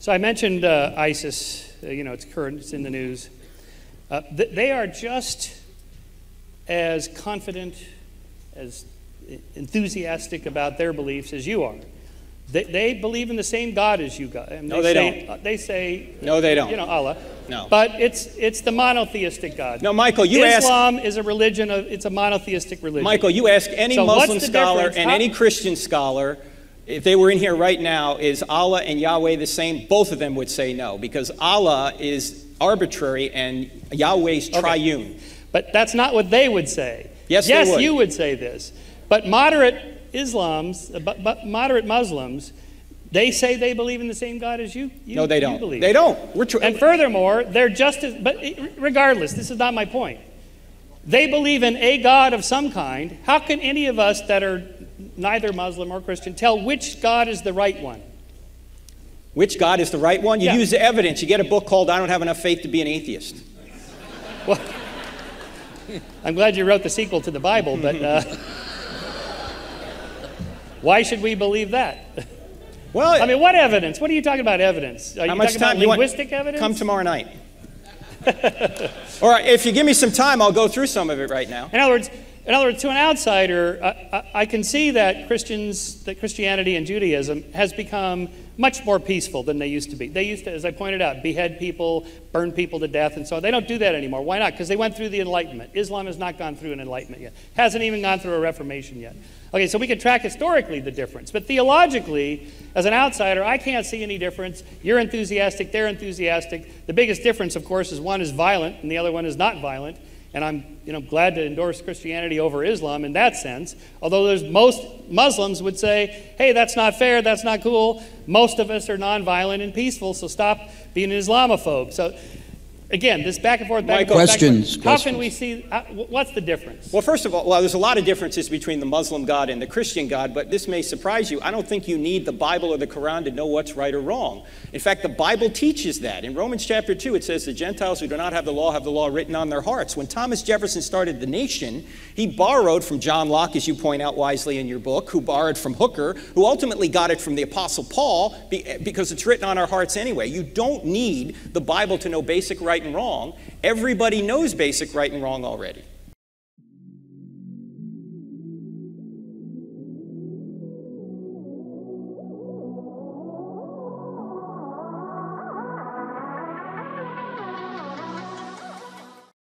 So I mentioned ISIS. It's current. It's in the news. They are just as confident, as enthusiastic about their beliefs as you are. They believe in the same God as you guys. No, they don't. They say, no, they don't. Allah. No. But it's the monotheistic God. No, Michael, Islam is a religion it's a monotheistic religion. Michael, you ask any Muslim scholar and any Christian scholar, if they were in here right now, is Allah and Yahweh the same? Both of them would say no, because Allah is arbitrary and Yahweh's triune. Okay. But that's not what they would say. Yes, they would. You would say this. But moderate Muslims, they say they believe in the same God as you. No, they don't. Believe. They don't. And furthermore, they're just as, but regardless, this is not my point. They believe in a God of some kind. How can any of us that are neither Muslim or Christian tell which God is the right one? Which God is the right one? You use the evidence. You get a book called I Don't Have Enough Faith to Be an Atheist. Well, I'm glad you wrote the sequel to the Bible, but why should we believe that? Well, I mean, what evidence? What are you talking about evidence? Are you talking about linguistic evidence? Come tomorrow night. Or if you give me some time, I'll go through some of it right now. In other words, to an outsider, I can see that Christianity and Judaism has become much more peaceful than they used to be. They used to, as I pointed out, behead people, burn people to death, and so on. They don't do that anymore. Why not? Because they went through the Enlightenment. Islam has not gone through an Enlightenment yet. Hasn't even gone through a Reformation yet. Okay, so we can track historically the difference. But theologically, as an outsider, I can't see any difference. You're enthusiastic, they're enthusiastic. The biggest difference, of course, is one is violent and the other one is not violent. And I'm glad to endorse Christianity over Islam in that sense. Although most Muslims would say, hey, that's not fair, that's not cool. Most of us are nonviolent and peaceful, so stop being an Islamophobe. So again, this back and forth, questions. How can we see, what's the difference? Well, first of all, there's a lot of differences between the Muslim God and the Christian God, but this may surprise you. I don't think you need the Bible or the Quran to know what's right or wrong. In fact, the Bible teaches that. In Romans chapter 2, it says the Gentiles who do not have the law written on their hearts. When Thomas Jefferson started the nation, he borrowed from John Locke, as you point out wisely in your book, who borrowed from Hooker, who ultimately got it from the Apostle Paul, because it's written on our hearts anyway. You don't need the Bible to know basic right and wrong. Everybody knows basic right and wrong already.